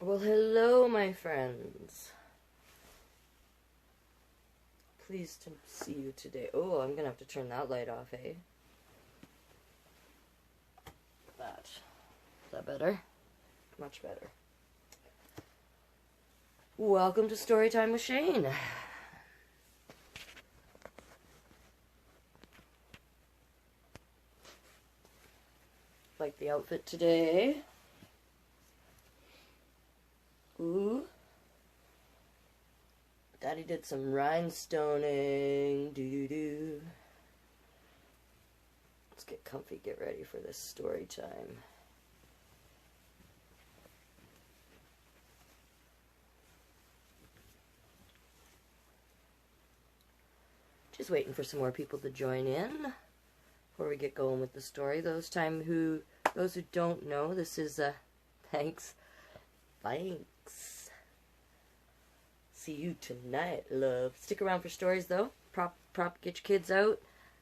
Well, hello, my friends. Pleased to see you today. Oh, I'm gonna have to turn that light off, eh? That. Is that better? Much better. Welcome to Storytime with Shane. Like the outfit today. Ooh. Daddy did some rhinestoning. Doo-doo-doo. Let's get comfy, get ready for this story time. Just waiting for some more people to join in before we get going with the story. Those who don't know, this is thanks. See you tonight, love. Stick around for stories, though. Prop, get your kids out.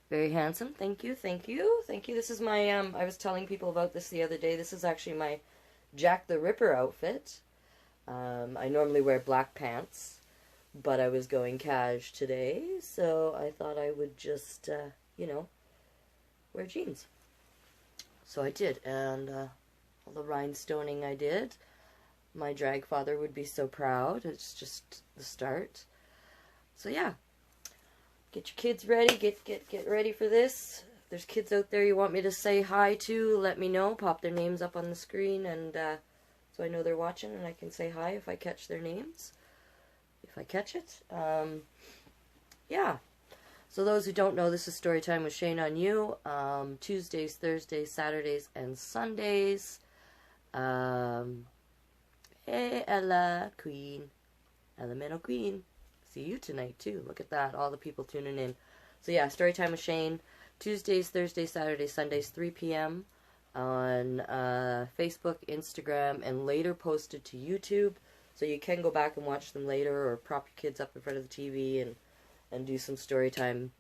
Very handsome. Thank you. This is my, I was telling people about this the other day. This is actually my Jack the Ripper outfit. I normally wear black pants, but I was going cash today, so I thought I would just, wear jeans. So I did, and all the rhinestoning I did. My drag father would be so proud. It's just the start. So yeah, get your kids ready. Get ready for this. If there's kids out there you want me to say hi to, let me know. Pop their names up on the screen, and so I know they're watching, and I can say hi if I catch their names. If I catch it. Yeah. So those who don't know, this is Storytime with Shane Onyou. Tuesdays, Thursdays, Saturdays, and Sundays. Hey, Ella, Queen. Elemental Queen. See you tonight, too. Look at that. All the people tuning in. So, yeah, Storytime with Shane. Tuesdays, Thursdays, Saturdays, Sundays, 3 p.m. on Facebook, Instagram, and later posted to YouTube. So you can go back and watch them later or prop your kids up in front of the TV and do some story time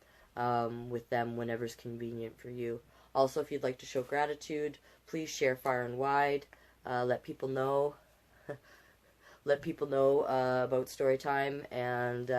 with them whenever's convenient for you. Also, if you'd like to show gratitude, please share far and wide. Let people know. Let people know about story time. And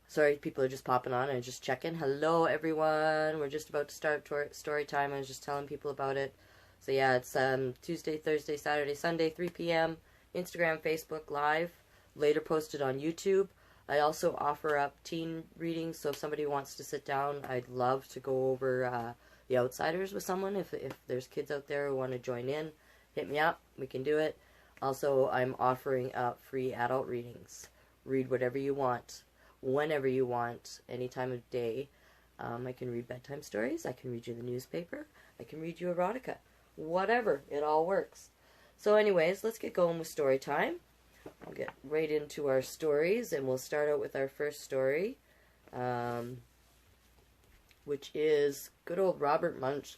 sorry, people are just popping on and just checking. Hello, everyone. We're just about to start story time. I was just telling people about it. So yeah, it's Tuesday, Thursday, Saturday, Sunday, 3 p.m. Instagram, Facebook Live. Later posted on YouTube. I also offer up teen readings, so if somebody wants to sit down, I'd love to go over The Outsiders with someone. If there's kids out there who want to join in, hit me up. We can do it. Also, I'm offering up free adult readings. Read whatever you want, whenever you want, any time of day. I can read bedtime stories. I can read you the newspaper. I can read you erotica. Whatever. It all works. So anyways, let's get going with story time. I'll get right into our stories, and we'll start out with our first story, which is good old Robert Munsch,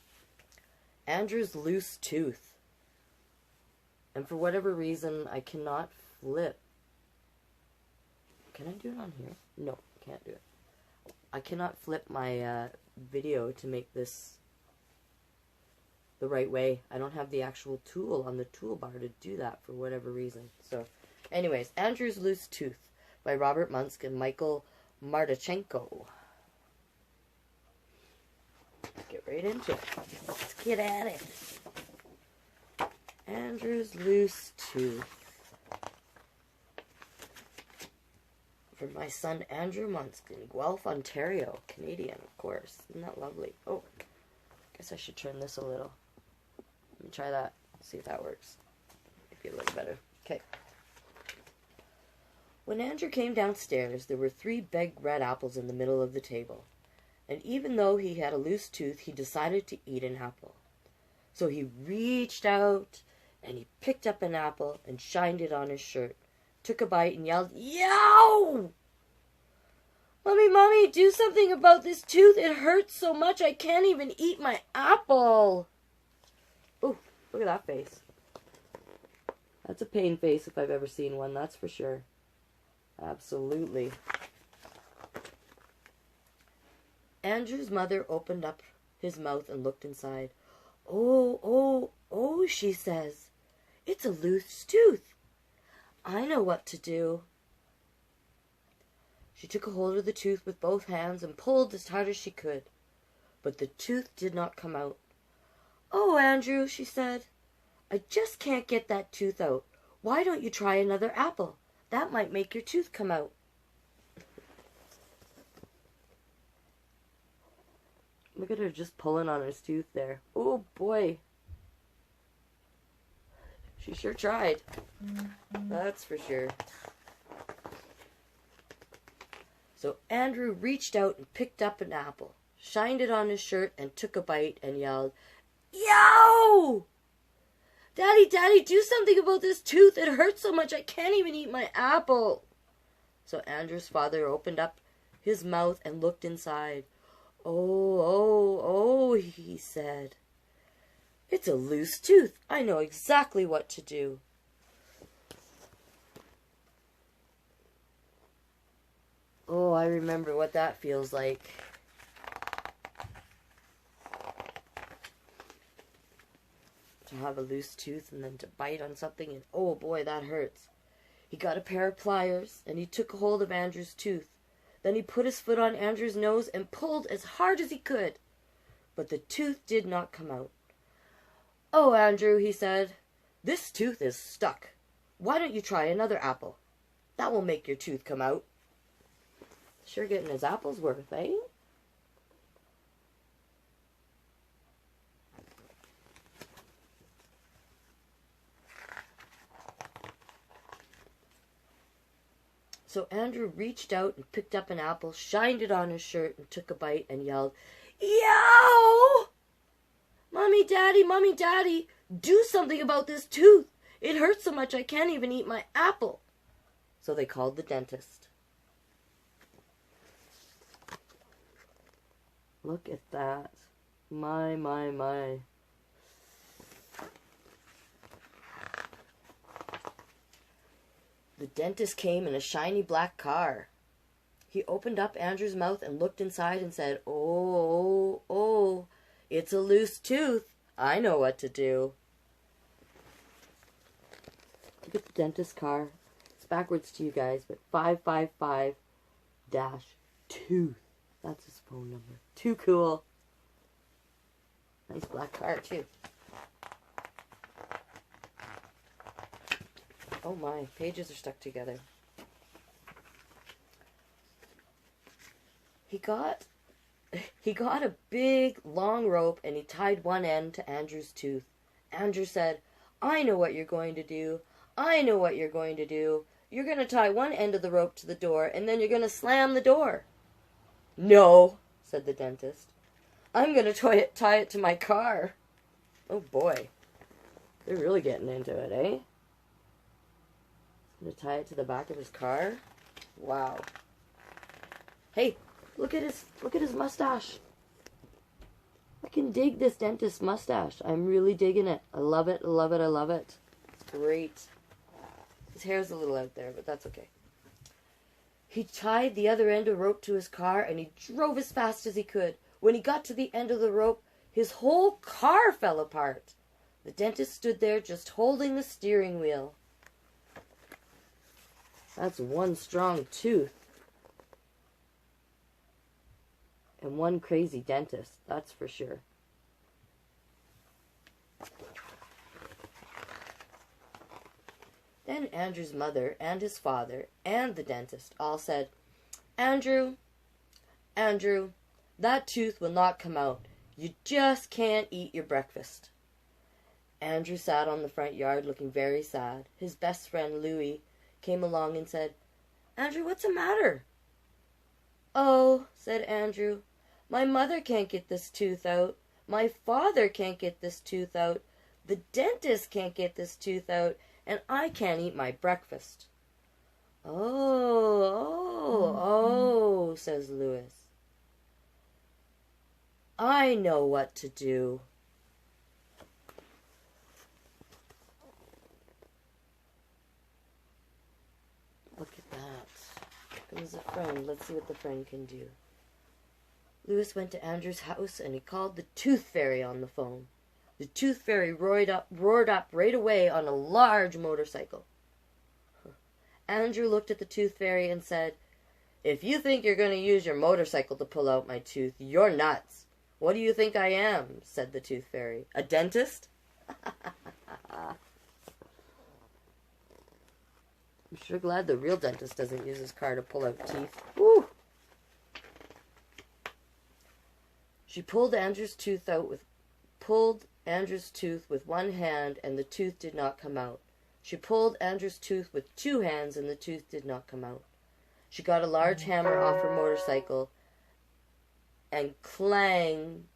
Andrew's Loose Tooth. And for whatever reason, I cannot flip. Can I do it on here? No, can't do it. I cannot flip my video to make this the right way. I don't have the actual tool on the toolbar to do that for whatever reason. So, anyways, Andrew's Loose Tooth by Robert Munsch and Michael Mardachenko. Let's get right into it. Let's get at it. Andrew's Loose Tooth. For my son Andrew Munsch in Guelph, Ontario. Canadian, of course. Isn't that lovely? Oh, guess I should turn this a little. Let me try that. See if that works. Maybe a little better. Okay. When Andrew came downstairs, there were 3 big red apples in the middle of the table. And even though he had a loose tooth, he decided to eat an apple. So he reached out, and he picked up an apple and shined it on his shirt, took a bite, and yelled, "Yow! Mommy, do something about this tooth. It hurts so much I can't even eat my apple." Ooh, look at that face. That's a pain face if I've ever seen one, that's for sure. Absolutely. Andrew's mother opened up his mouth and looked inside. Oh, she says. It's a loose tooth. I know what to do. She took a hold of the tooth with both hands and pulled as hard as she could. But the tooth did not come out. "Oh, Andrew," she said, "I just can't get that tooth out. Why don't you try another apple? That might make your tooth come out." Look at her just pulling on his tooth there. Oh, boy. She sure tried. That's for sure. So Andrew reached out and picked up an apple, shined it on his shirt, and took a bite and yelled, "Yo! Daddy, Daddy, do something about this tooth. It hurts so much I can't even eat my apple." So Andrew's father opened up his mouth and looked inside. Oh, he said. "It's a loose tooth. I know exactly what to do." Oh, I remember what that feels like. To have a loose tooth and then to bite on something, and oh boy, that hurts. He got a pair of pliers and he took a hold of Andrew's tooth. Then he put his foot on Andrew's nose and pulled as hard as he could. But the tooth did not come out. "Oh, Andrew," he said, "this tooth is stuck. Why don't you try another apple? That will make your tooth come out." Sure getting his apples worth, eh? So Andrew reached out and picked up an apple, shined it on his shirt, and took a bite and yelled, "Yow! Mommy, Daddy, do something about this tooth. It hurts so much I can't even eat my apple." So they called the dentist. Look at that. My. The dentist came in a shiny black car. He opened up Andrew's mouth and looked inside and said, Oh, it's a loose tooth. I know what to do." Look at the dentist car. It's backwards to you guys, but 555-tooth. That's his phone number. Too cool. Nice black car, too. Oh my, pages are stuck together. He got a big, long rope and he tied one end to Andrew's tooth. Andrew said, "I know what you're going to do. I know what you're going to do. You're going to tie one end of the rope to the door and then you're going to slam the door." "No," said the dentist. "I'm going to tie it to my car." Oh boy. They're really getting into it, eh? Going to tie it to the back of his car? Wow. Hey, look at his mustache. I can dig this dentist's mustache. I'm really digging it. I love it. It's great. His hair's a little out there, but that's okay. He tied the other end of the rope to his car and he drove as fast as he could. When he got to the end of the rope, his whole car fell apart. The dentist stood there just holding the steering wheel. That's one strong tooth. And one crazy dentist, that's for sure. Then Andrew's mother and his father and the dentist all said, Andrew, that tooth will not come out. You just can't eat your breakfast." Andrew sat on the front yard looking very sad. His best friend, Louie, came along and said, "Andrew, what's the matter?" "Oh," said Andrew, "my mother can't get this tooth out. My father can't get this tooth out. The dentist can't get this tooth out. And I can't eat my breakfast." Oh, says Louis. "I know what to do." Look at that. Comes a friend. Let's see what the friend can do. Louis went to Andrew's house and he called the tooth fairy on the phone. The Tooth Fairy roared up right away on a large motorcycle. Andrew looked at the Tooth Fairy and said, "If you think you're going to use your motorcycle to pull out my tooth, you're nuts. What do you think I am?" said the Tooth Fairy. "A dentist?" I'm sure glad the real dentist doesn't use his car to pull out teeth. Woo! She pulled Andrew's tooth with one hand, and the tooth did not come out. She pulled Andrew's tooth with two hands, and the tooth did not come out. She got a large hammer off her motorcycle and clanged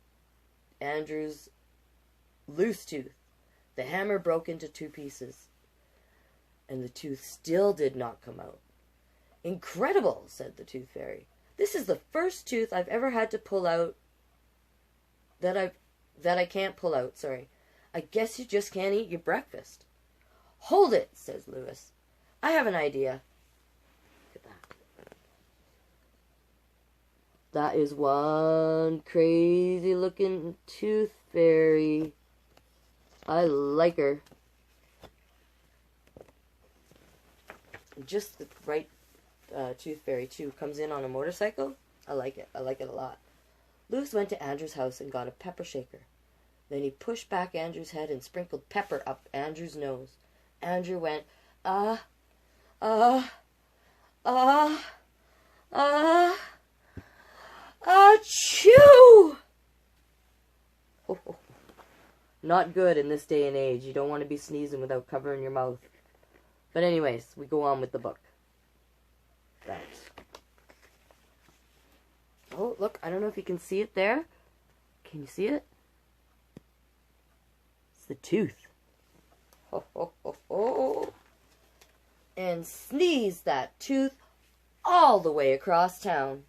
Andrew's loose tooth. The hammer broke into two pieces, and the tooth still did not come out. "Incredible," said the Tooth Fairy. "This is the first tooth I've ever had to pull out that I can't pull out, sorry. I guess you just can't eat your breakfast." "Hold it," says Lewis. "I have an idea." Look at that. That is one crazy looking Tooth Fairy. I like her. Just the right Tooth Fairy, too. Comes in on a motorcycle. I like it. I like it a lot. Lewis went to Andrew's house and got a pepper shaker. Then he pushed back Andrew's head and sprinkled pepper up Andrew's nose. Andrew went, ah, ah, ah, ah, achoo! Oh, not good in this day and age. You don't want to be sneezing without covering your mouth. But anyways, we go on with the book. Thanks. Oh, look, I don't know if you can see it there. Can you see it? It's the tooth. Ho, ho, ho, ho. And sneeze that tooth all the way across town.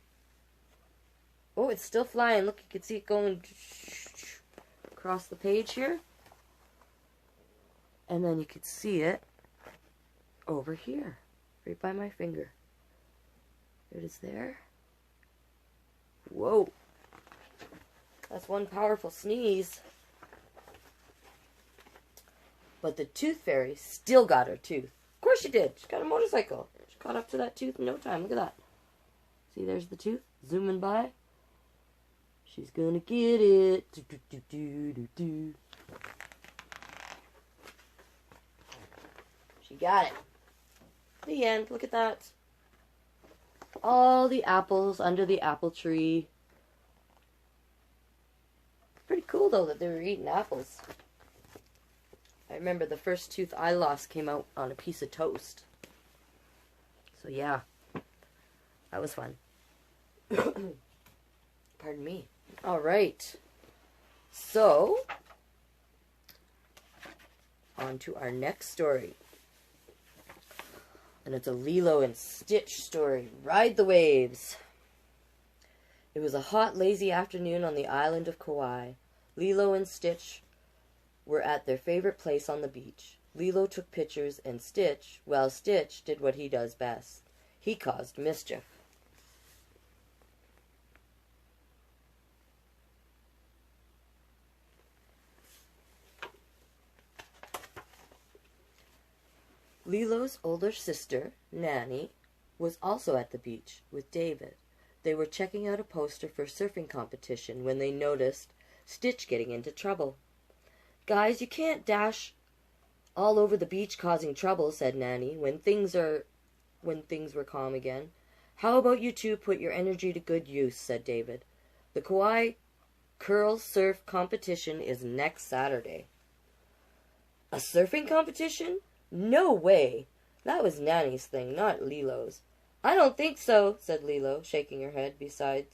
Oh, it's still flying. Look, you can see it going across the page here. And then you can see it over here, right by my finger. There it is there. Whoa. That's one powerful sneeze. But the Tooth Fairy still got her tooth. Of course she did. She got a motorcycle. She caught up to that tooth in no time. Look at that. See, there's the tooth. Zooming by. She's gonna get it. Do, do, do, do, do, do. She got it. The end. Look at that. All the apples under the apple tree. Pretty cool, though, that they were eating apples. I remember the first tooth I lost came out on a piece of toast. So, yeah. That was fun. Pardon me. All right. So, on to our next story. And it's a Lilo and Stitch story. Ride the waves. It was a hot, lazy afternoon on the island of Kauai. Lilo and Stitch were at their favorite place on the beach. Lilo took pictures, and Stitch did what he does best. He caused mischief. Lilo's older sister, Nanny, was also at the beach with David. They were checking out a poster for a surfing competition when they noticed Stitch getting into trouble. "Guys, you can't dash all over the beach causing trouble," said Nanny, when things were calm again. "How about you two put your energy to good use," said David. "The Kauai Curl Surf competition is next Saturday." "A surfing competition? No way. That was Nanny's thing, not Lilo's." "I don't think so," said Lilo, shaking her head. Beside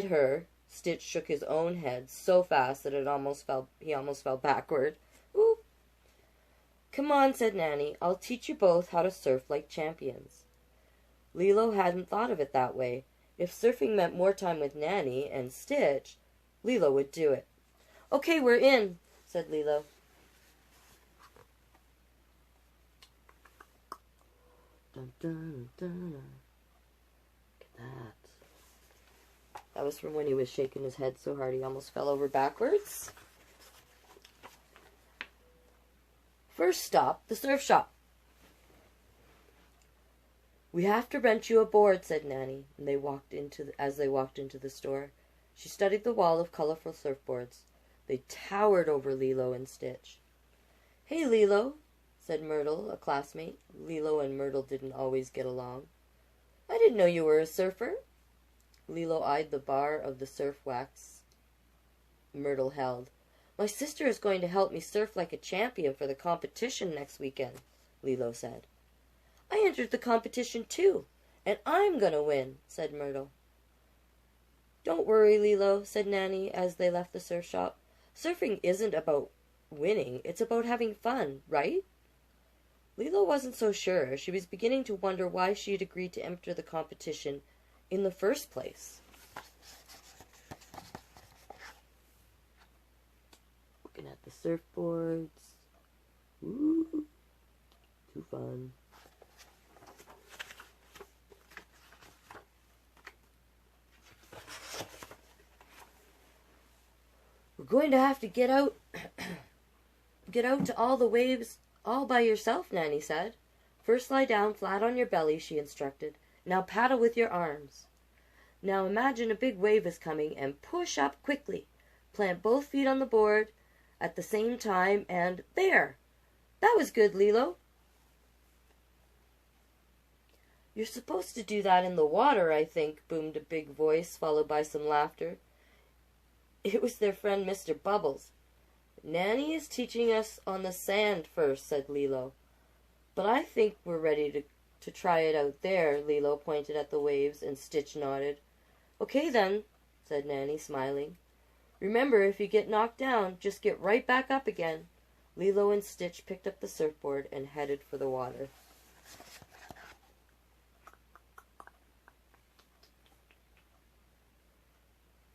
her, Stitch shook his own head so fast that he almost fell backward. "Ooh." "Come on," said Nanny. "I'll teach you both how to surf like champions." Lilo hadn't thought of it that way. If surfing meant more time with Nanny and Stitch, Lilo would do it. "Okay, we're in," said Lilo. Dun, dun, dun, dun. Look at that. That was from when he was shaking his head so hard he almost fell over backwards. First stop, the surf shop. We have to rent you a board, said Nanny, and as they walked into the store. She studied the wall of colorful surfboards. They towered over Lilo and Stitch. Hey, Lilo, said Myrtle, a classmate. Lilo and Myrtle didn't always get along. I didn't know you were a surfer. Lilo eyed the bar of the surf wax Myrtle held. My sister is going to help me surf like a champion for the competition next weekend, Lilo said. I entered the competition too, and I'm going to win, said Myrtle. Don't worry, Lilo, said Nanny as they left the surf shop. Surfing isn't about winning, it's about having fun, right? Lilo wasn't so sure. She was beginning to wonder why she had agreed to enter the competition in the first place. Looking at the surfboards. Ooh, too fun. We're going to have to get out to all the waves all by yourself, Nanny said. First lie down flat on your belly, she instructed. Now paddle with your arms. Now imagine a big wave is coming and push up quickly. Plant both feet on the board at the same time and there! That was good, Lilo. You're supposed to do that in the water, I think, boomed a big voice, followed by some laughter. It was their friend Mr. Bubbles. Nanny is teaching us on the sand first, said Lilo. But I think we're ready to try it out there, Lilo pointed at the waves, and Stitch nodded. Okay then, said Nanny, smiling. Remember, if you get knocked down, just get right back up again. Lilo and Stitch picked up the surfboard and headed for the water.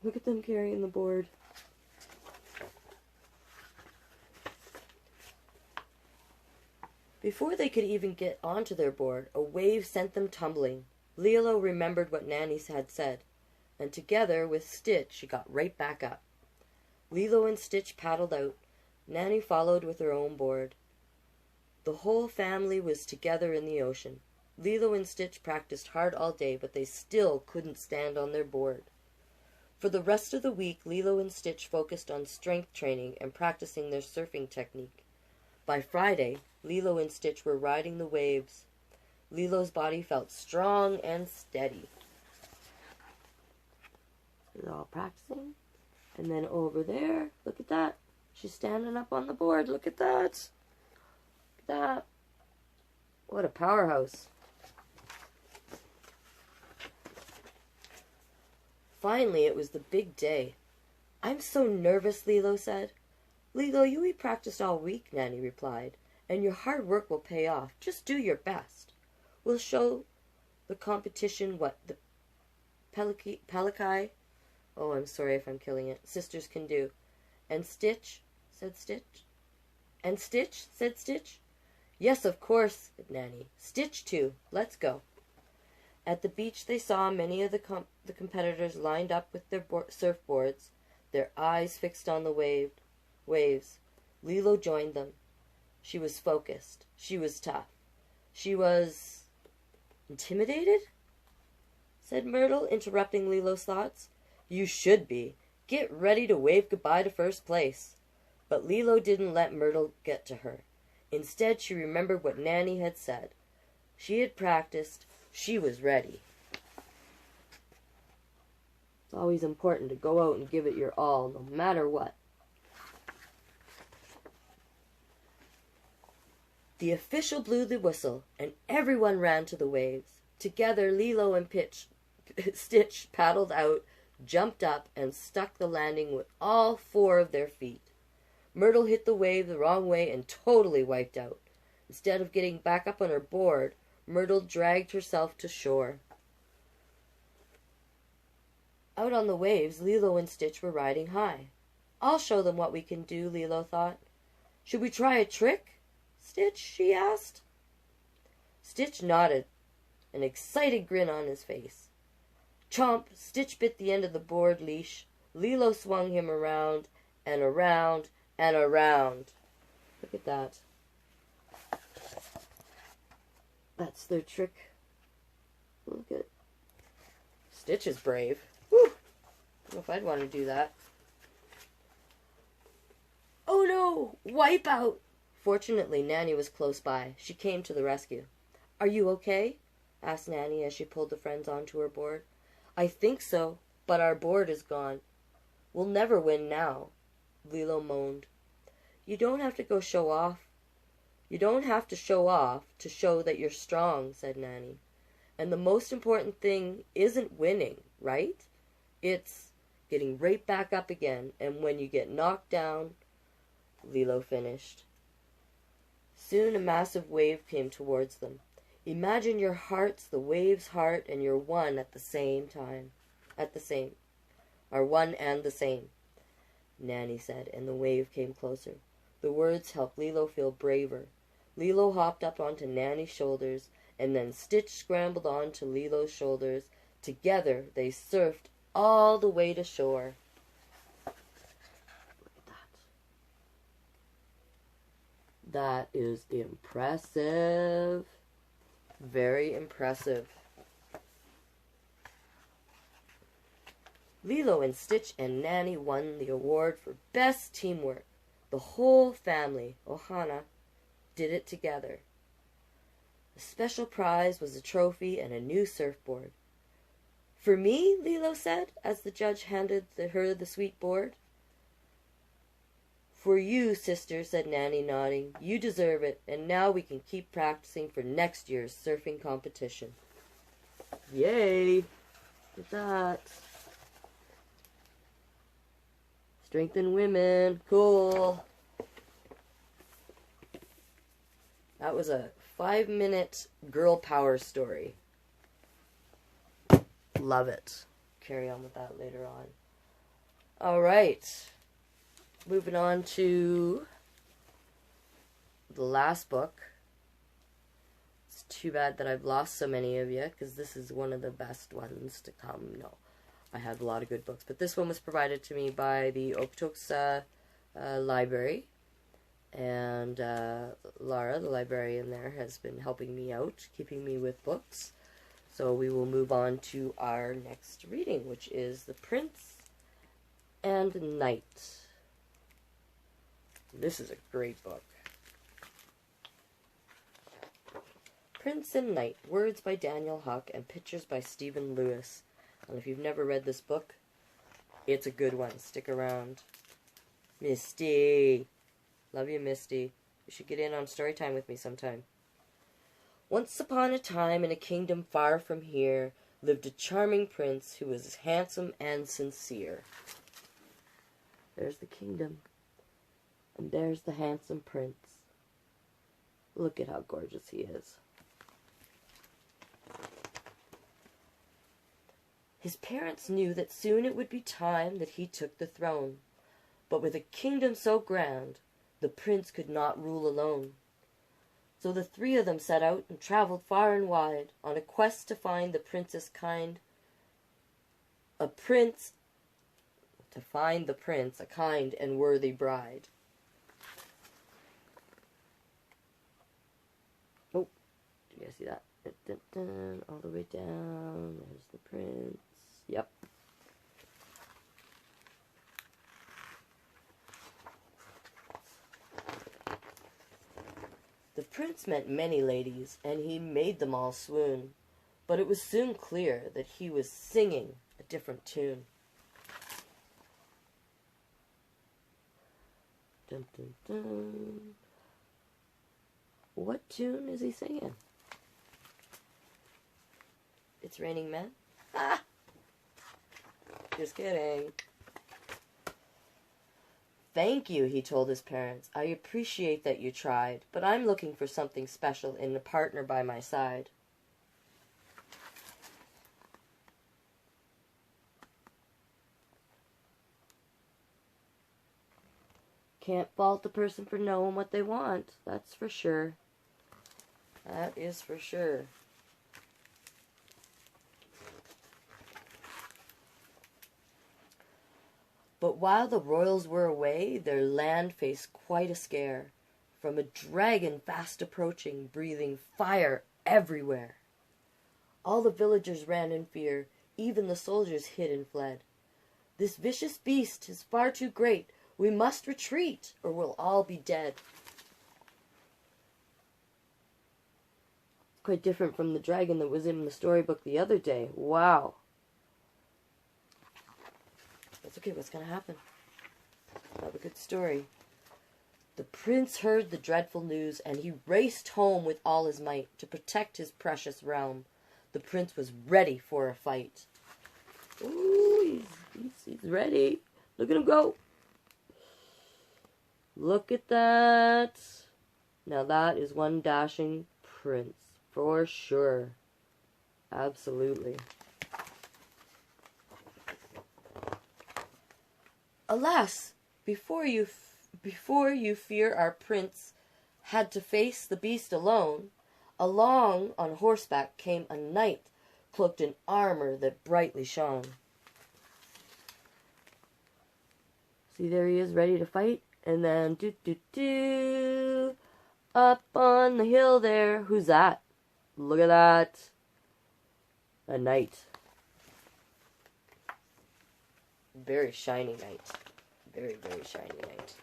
Look at them carrying the board. Before they could even get onto their board, a wave sent them tumbling. Lilo remembered what Nanny had said, and together with Stitch, she got right back up. Lilo and Stitch paddled out. Nanny followed with her own board. The whole family was together in the ocean. Lilo and Stitch practiced hard all day, but they still couldn't stand on their board. For the rest of the week, Lilo and Stitch focused on strength training and practicing their surfing technique. By Friday, Lilo and Stitch were riding the waves. Lilo's body felt strong and steady. They're all practicing. And then over there, look at that. She's standing up on the board. Look at that. Look at that. What a powerhouse. Finally, it was the big day. I'm so nervous, Lilo said. Lilo, you practiced all week, Nanny replied, and your hard work will pay off. Just do your best. We'll show the competition what the Pelikai, oh, I'm sorry if I'm killing it, sisters can do. And Stitch, said Stitch. And Stitch, said Stitch. Yes, of course, said Nanny. Stitch too. Let's go. At the beach they saw many of the competitors lined up with their surfboards, their eyes fixed on the waves. Lilo joined them. She was focused. She was tough. She was intimidated, said Myrtle, interrupting Lilo's thoughts. You should be. Get ready to wave goodbye to first place. But Lilo didn't let Myrtle get to her. Instead, she remembered what Nanny had said. She had practiced. She was ready. It's always important to go out and give it your all, no matter what. The official blew the whistle, and everyone ran to the waves. Together, Lilo and Stitch paddled out, jumped up, and stuck the landing with all 4 of their feet. Myrtle hit the wave the wrong way and totally wiped out. Instead of getting back up on her board, Myrtle dragged herself to shore. Out on the waves, Lilo and Stitch were riding high. I'll show them what we can do, Lilo thought. Should we try a trick, Stitch? She asked. Stitch nodded, an excited grin on his face. Chomp! Stitch bit the end of the board leash. Lilo swung him around and around and around. Look at that. That's their trick. Look at Stitch is brave. Whew. I don't know if I'd want to do that. Oh no! Wipe out! Fortunately, Nanny was close by. She came to the rescue. Are you okay? Asked Nanny as she pulled the friends onto her board. I think so, but our board is gone. We'll never win now, Lilo moaned. You don't have to go show off. You don't have to show off to show that you're strong, said Nanny. And the most important thing isn't winning, right? It's getting right back up again, and when you get knocked down, Lilo finished. Soon a massive wave came towards them. Imagine your heart's the wave's heart, and you're one at the same time. Are one and the same, Nanny said, and the wave came closer. The words helped Lilo feel braver. Lilo hopped up onto Nanny's shoulders, and then Stitch scrambled onto Lilo's shoulders. Together they surfed all the way to shore. Look at that. That is impressive. Very impressive. Lilo and Stitch and Nanny won the award for best teamwork. The whole family, Ohana, did it together. The special prize was a trophy and a new surfboard. For me, Lilo said, as the judge handed her the sweet board. For you, sister, said Nanny, nodding. You deserve it, and now we can keep practicing for next year's surfing competition. Yay! Look at that. Strengthen women. Cool. That was a 5-minute girl power story. Love it. Carry on with that later on. Alright. Moving on to the last book. It's too bad that I've lost so many of you, because this is one of the best ones to come. No, I have a lot of good books, but this one was provided to me by the Okotoks library, and Lara, the librarian there, has been helping me out, keeping me with books. So we will move on to our next reading, which is The Prince and Knight. This is a great book. Prince and Knight, words by Daniel Haack and pictures by Stephen Lewis. And if you've never read this book, it's a good one. Stick around. Misty. Love you, Misty. You should get in on Storytime with me sometime. Once upon a time, in a kingdom far from here, lived a charming prince who was handsome and sincere. There's the kingdom. And there's the handsome prince. Look at how gorgeous he is. His parents knew that soon it would be time that he took the throne. But with a kingdom so grand, the prince could not rule alone. So the three of them set out and traveled far and wide on a quest to find the princess kind. To find the prince a kind and worthy bride. Oh, did you guys see that? Dun, dun, dun, all the way down. There's the prince. Yep. The prince met many ladies, and he made them all swoon. But it was soon clear that he was singing a different tune. Dun, dun, dun. What tune is he singing? It's Raining Men? Ah! Just kidding. Thank you, he told his parents. I appreciate that you tried, but I'm looking for something special in a partner by my side. Can't fault the person for knowing what they want, that's for sure. That is for sure. But while the royals were away, their land faced quite a scare, from a dragon fast approaching, breathing fire everywhere. All the villagers ran in fear, even the soldiers hid and fled. "This vicious beast is far too great. We must retreat, or we'll all be dead." Quite different from the dragon that was in the storybook the other day. Wow. That's okay, what's going to happen? Have a good story. The prince heard the dreadful news, and he raced home with all his might to protect his precious realm. The prince was ready for a fight. Ooh, he's ready. Look at him go. Look at that. Now that is one dashing prince, for sure. Absolutely. Alas, before you fear our prince had to face the beast alone, along on horseback came a knight, cloaked in armor that brightly shone. See, there he is, ready to fight, and then up on the hill there, who's that? Look at that. A knight. Very shiny knight. Very, very shiny knight.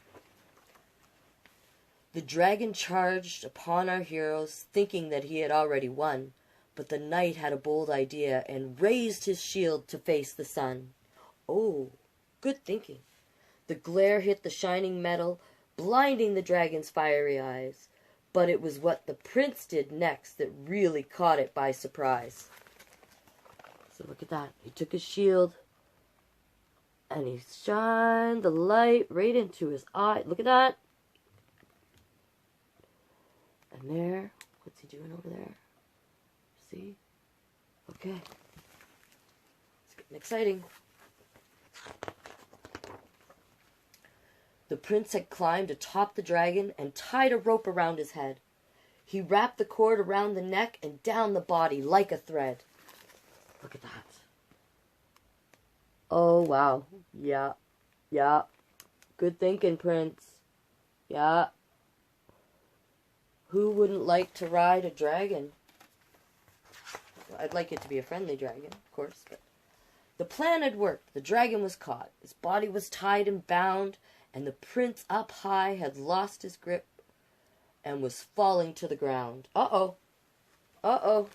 The dragon charged upon our heroes, thinking that he had already won, but the knight had a bold idea and raised his shield to face the sun. Oh, good thinking. The glare hit the shining metal, blinding the dragon's fiery eyes, but it was what the prince did next that really caught it by surprise. So look at that. He took his shield, and he shined the light right into his eye. Look at that. And there, what's he doing over there? See? Okay. It's getting exciting. The prince had climbed atop the dragon and tied a rope around his head. He wrapped the cord around the neck and down the body like a thread. Look at that. Oh, wow. Yeah. Yeah. Good thinking, Prince. Yeah. Who wouldn't like to ride a dragon? Well, I'd like it to be a friendly dragon, of course, but the plan had worked. The dragon was caught. His body was tied and bound, and the prince up high had lost his grip and was falling to the ground. Uh-oh. Uh-oh.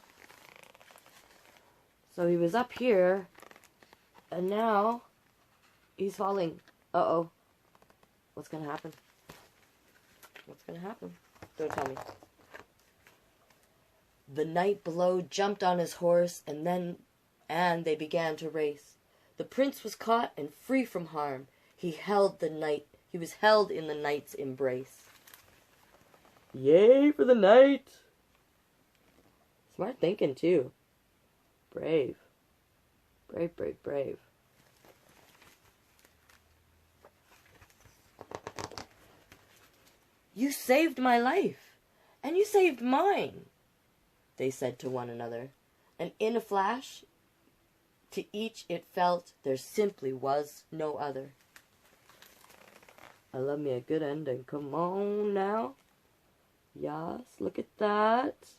So he was up here, and now he's falling. Uh-oh. What's going to happen? What's going to happen? Don't tell me. The knight below jumped on his horse, and they began to race. The prince was caught and free from harm. He was held in the knight's embrace. Yay for the knight! Smart thinking, too. Brave. Brave, brave, brave. "You saved my life, and you saved mine," they said to one another, and in a flash, to each it felt there simply was no other. I love me a good ending. Come on now. Yes, look at that.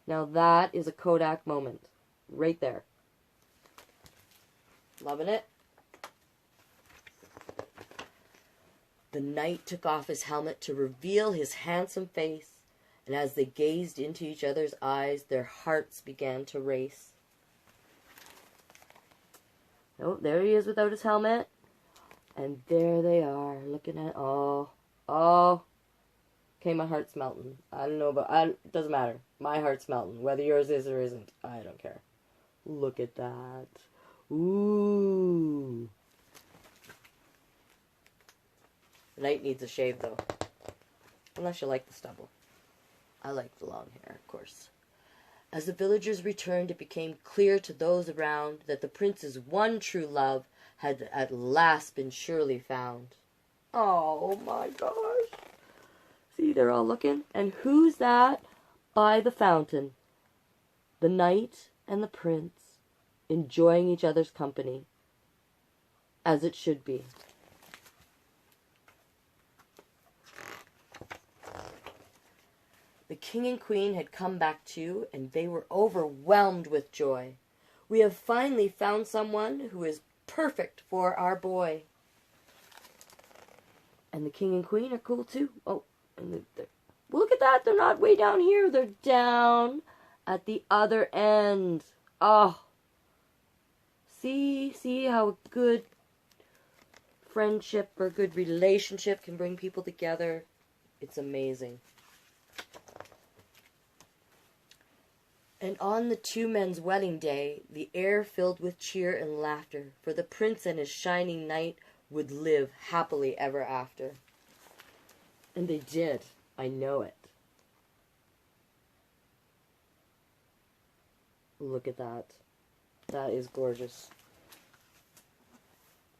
Now that is a Kodak moment. Right there. Loving it. The knight took off his helmet to reveal his handsome face, and as they gazed into each other's eyes, their hearts began to race. Oh, there he is without his helmet. And there they are, looking at, oh. Okay, my heart's melting. I don't know, but it doesn't matter. My heart's melting. Whether yours is or isn't, I don't care. Look at that. Ooh. The knight needs a shave, though. Unless you like the stubble. I like the long hair, of course. As the villagers returned, it became clear to those around that the prince's one true love had at last been surely found. Oh my gosh. See, they're all looking. And who's that by the fountain? The knight and the prince, enjoying each other's company. as it should be. The king and queen had come back too, and they were overwhelmed with joy. We have finally found someone who is perfect for our boy. And the king and queen are cool too. Oh, and well, look at that. They're not way down here. They're down at the other end. Oh. See how a good friendship or good relationship can bring people together. It's amazing. And on the two men's wedding day, the air filled with cheer and laughter, for the prince and his shining knight would live happily ever after. And they did. I know it. Look at that. That is gorgeous.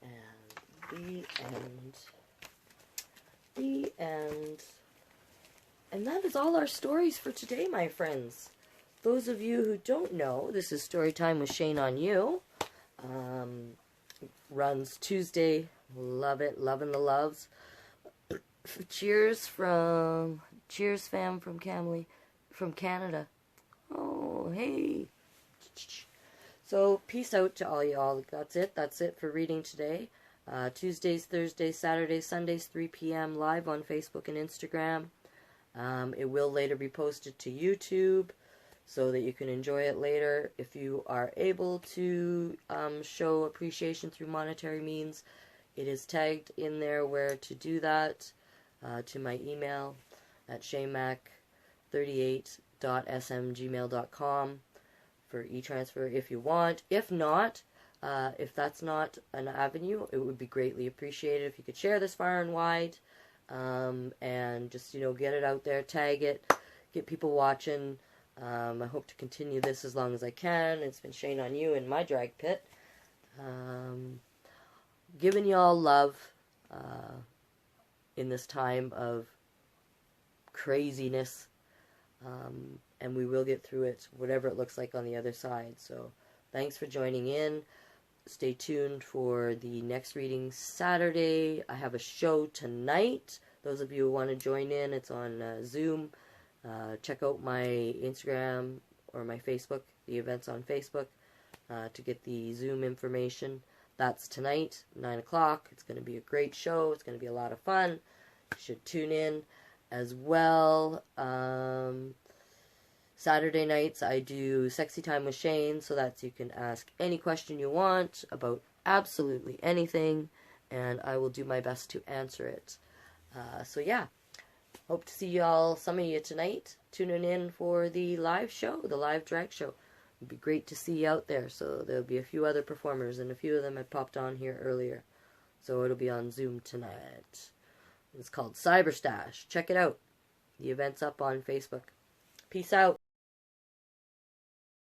And the end. The end. And that is all our stories for today, my friends. Those of you who don't know, this is Storytime with Shane Onyou. Runs Tuesday. Love it. Loving the loves. Cheers fam from Canada. Oh, hey. So, peace out to all y'all. That's it for reading today. Tuesdays, Thursdays, Saturdays, Sundays, 3 p.m. live on Facebook and Instagram. It will later be posted to YouTube so that you can enjoy it later. If you are able to show appreciation through monetary means, it is tagged in there where to do that to my email at shaymac38.sm@gmail.com for etransfer if you want. If not, if that's not an avenue, it would be greatly appreciated if you could share this far and wide, and just, get it out there, tag it, get people watching. I hope to continue this as long as I can. It's been Shane Onyou in my drag pit. Giving y'all love in this time of craziness, and we will get through it, whatever it looks like on the other side. So thanks for joining in. Stay tuned for the next reading Saturday. I have a show tonight. Those of you who want to join in, it's on Zoom. Check out my Instagram or my Facebook, the events on Facebook, to get the Zoom information. That's tonight, 9 o'clock. It's going to be a great show. It's going to be a lot of fun. You should tune in as well. Saturday nights I do Sexy Time with Shane, so that you can ask any question you want about absolutely anything, and I will do my best to answer it. So yeah, hope to see y'all, some of you tonight, tuning in for the live show, the live drag show. It'd be great to see you out there. So there'll be a few other performers, and a few of them had popped on here earlier. So it'll be on Zoom tonight. It's called Cyberstash. Check it out. The event's up on Facebook. Peace out.